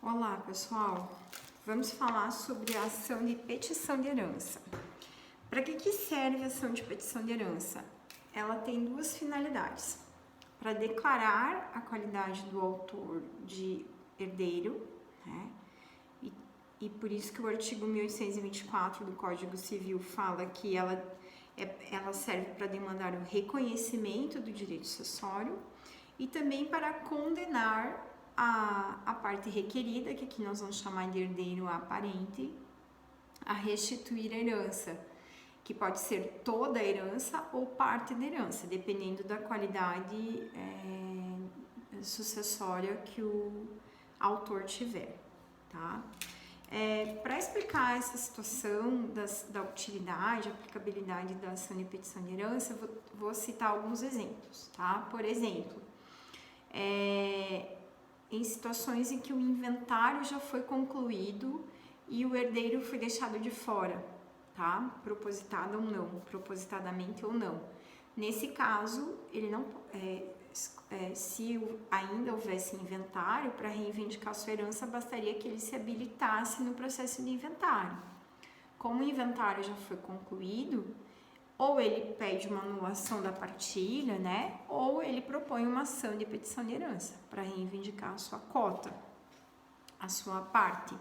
Olá, pessoal. Vamos falar sobre a ação de petição de herança. Para que serve a ação de petição de herança? Ela tem duas finalidades. Para declarar a qualidade do autor de herdeiro, né? E por isso que o artigo 1824 do Código Civil fala que ela serve para demandar o reconhecimento do direito sucessório e também para condenar a parte requerida, que aqui nós vamos chamar de herdeiro aparente, a restituir a herança, que pode ser toda a herança ou parte da herança, dependendo da qualidade sucessória que o autor tiver, tá? Para explicar essa situação da utilidade, aplicabilidade da ação de petição de herança, vou citar alguns exemplos, tá? Por exemplo, em situações em que o inventário já foi concluído e o herdeiro foi deixado de fora, tá? Propositado ou não, propositadamente ou não. Nesse caso, ele não, se ainda houvesse inventário, para reivindicar sua herança, bastaria que ele se habilitasse no processo de inventário. Como o inventário já foi concluído, ou ele pede uma anulação da partilha, né? Ou ele propõe uma ação de petição de herança para reivindicar a sua cota, a sua parte.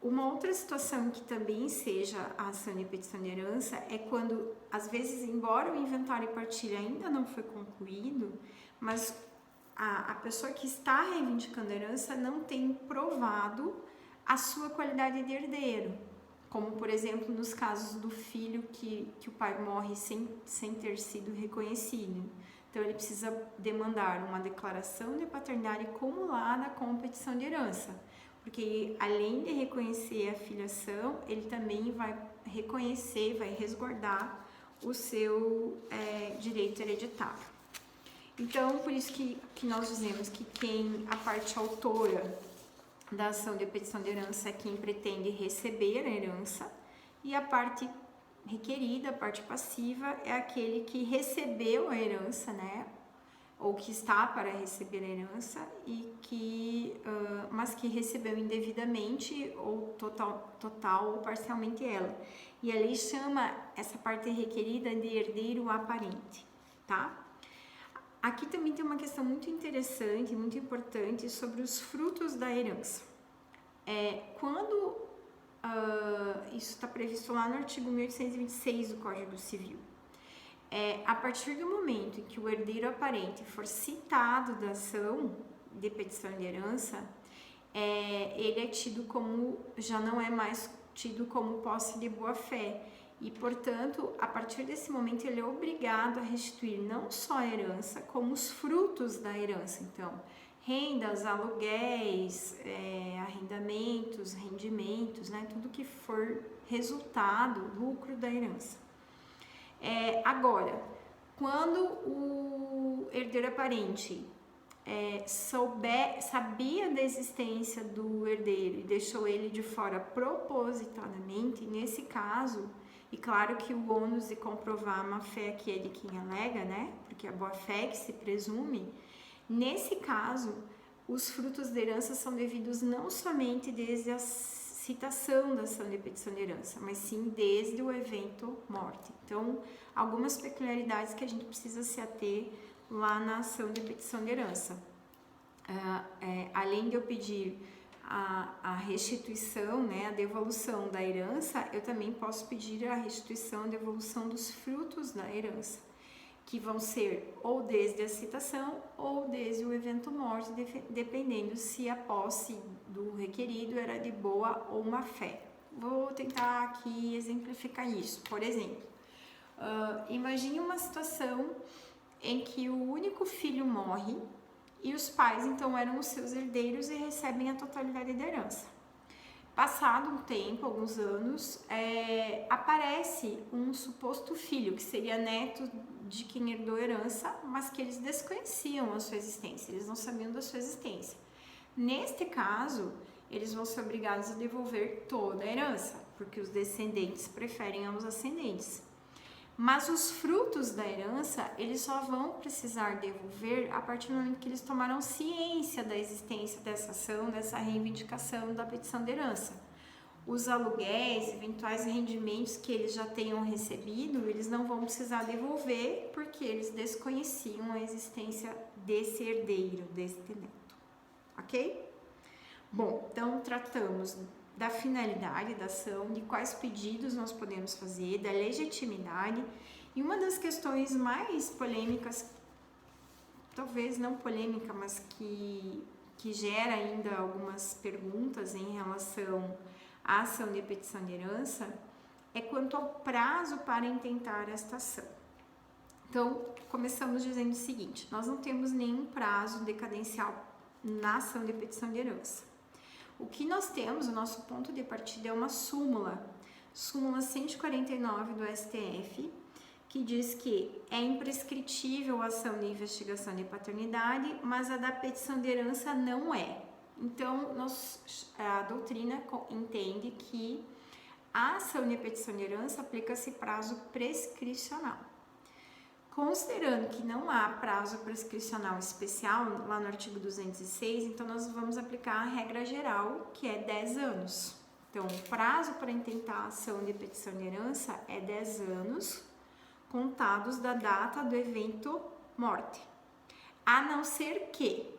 Uma outra situação que também seja a ação de petição de herança é quando, às vezes, embora o inventário e partilha ainda não foi concluído, mas a pessoa que está reivindicando a herança não tem provado a sua qualidade de herdeiro. Como, por exemplo, nos casos do filho que o pai morre sem ter sido reconhecido. Então, ele precisa demandar uma declaração de paternidade acumulada com petição de herança, porque além de reconhecer a filiação, ele também vai reconhecer, vai resguardar o seu direito hereditário. Então, por isso que nós dizemos que a parte autora da ação de petição de herança é quem pretende receber a herança, e a parte requerida, a parte passiva, é aquele que recebeu a herança, né? Ou que está para receber a herança, mas que recebeu indevidamente, ou total ou parcialmente ela. E a lei chama essa parte requerida de herdeiro aparente, tá? Aqui também tem uma questão muito interessante, muito importante sobre os frutos da herança. Quando isso está previsto lá no artigo 1826 do Código Civil, a partir do momento em que o herdeiro aparente for citado da ação de petição de herança, ele é tido como, já não é mais tido como posse de boa-fé. E, portanto, a partir desse momento, ele é obrigado a restituir não só a herança, como os frutos da herança. Então, rendas, aluguéis, arrendamentos, rendimentos, né? Tudo que for resultado, lucro da herança. Agora, quando o herdeiro aparente sabia da existência do herdeiro e deixou ele de fora propositadamente, nesse caso, e claro que o ônus de comprovar a má-fé aqui é de quem alega, né? Porque a boa-fé que se presume. Nesse caso, os frutos da herança são devidos não somente desde a citação da ação de petição de herança, mas sim desde o evento morte. Então, algumas peculiaridades que a gente precisa se ater lá na ação de petição de herança. Além de eu pedir a restituição, né, a devolução da herança, eu também posso pedir a restituição e devolução dos frutos da herança, que vão ser ou desde a citação ou desde o evento morte, dependendo se a posse do requerido era de boa ou má fé. Vou tentar aqui exemplificar isso. Por exemplo, imagine uma situação em que o único filho morre e os pais, então, eram os seus herdeiros e recebem a totalidade da herança. Passado um tempo, alguns anos, aparece um suposto filho, que seria neto de quem herdou a herança, mas que eles desconheciam a sua existência, eles não sabiam da sua existência. Neste caso, eles vão ser obrigados a devolver toda a herança, porque os descendentes preferem aos ascendentes. Mas os frutos da herança, eles só vão precisar devolver a partir do momento que eles tomaram ciência da existência dessa ação, dessa reivindicação da petição de herança. Os aluguéis, eventuais rendimentos que eles já tenham recebido, eles não vão precisar devolver porque eles desconheciam a existência desse herdeiro, desse neto, ok? Bom, então tratamos da finalidade da ação, de quais pedidos nós podemos fazer, da legitimidade, e uma das questões mais polêmicas, talvez não polêmica, mas que gera ainda algumas perguntas em relação à ação de petição de herança, é quanto ao prazo para intentar esta ação. Então, começamos dizendo o seguinte: nós não temos nenhum prazo decadencial na ação de petição de herança. O que nós temos, o nosso ponto de partida é uma súmula 149 do STF, que diz que é imprescritível a ação de investigação de paternidade, mas a da petição de herança não é. Então, a doutrina entende que a ação de petição de herança aplica-se prazo prescricional. Considerando que não há prazo prescricional especial, lá no artigo 206, então nós vamos aplicar a regra geral, que é 10 anos. Então, o prazo para intentar a ação de petição de herança é 10 anos, contados da data do evento morte. A não ser que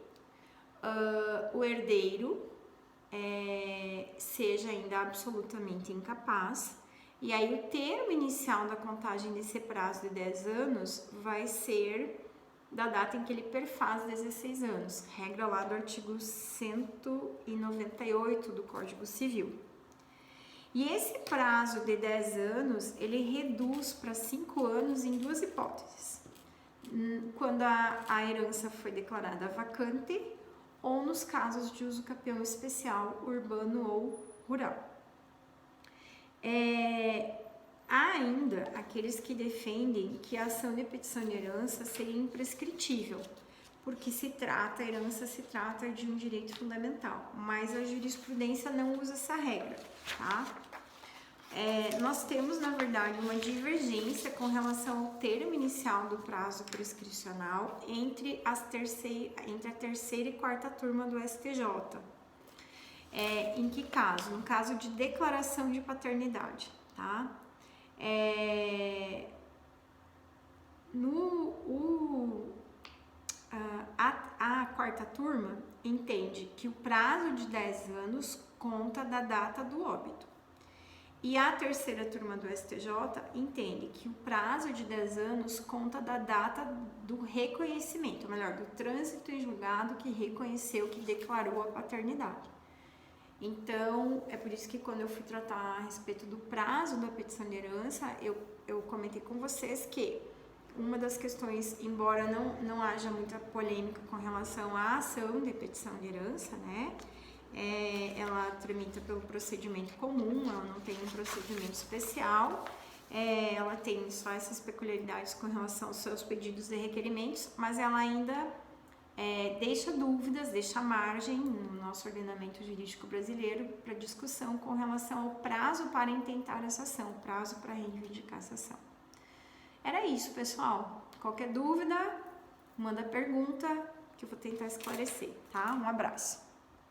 o herdeiro seja ainda absolutamente incapaz. E aí o termo inicial da contagem desse prazo de 10 anos vai ser da data em que ele perfaz 16 anos, regra lá do artigo 198 do Código Civil. E esse prazo de 10 anos, ele reduz para 5 anos em duas hipóteses. Quando a herança foi declarada vacante ou nos casos de uso capião especial, urbano ou rural. Há ainda aqueles que defendem que a ação de petição de herança seria imprescritível, porque a herança se trata de um direito fundamental, mas a jurisprudência não usa essa regra, tá? Nós temos, na verdade, uma divergência com relação ao termo inicial do prazo prescricional entre a terceira e quarta turma do STJ. Em que caso? No caso de declaração de paternidade, tá? A quarta turma entende que o prazo de 10 anos conta da data do óbito. E a terceira turma do STJ entende que o prazo de 10 anos conta da data do reconhecimento, ou melhor, do trânsito em julgado que reconheceu, que declarou a paternidade. Então, é por isso que quando eu fui tratar a respeito do prazo da petição de herança, eu comentei com vocês que uma das questões, embora não haja muita polêmica com relação à ação de petição de herança, né? Ela tramita pelo procedimento comum, ela não tem um procedimento especial, ela tem só essas peculiaridades com relação aos seus pedidos de requerimentos, mas ela ainda deixa dúvidas, deixa margem no nosso ordenamento jurídico brasileiro para discussão com relação ao prazo para intentar essa ação, prazo para reivindicar essa ação. Era isso, pessoal. Qualquer dúvida, manda pergunta que eu vou tentar esclarecer, tá? Um abraço.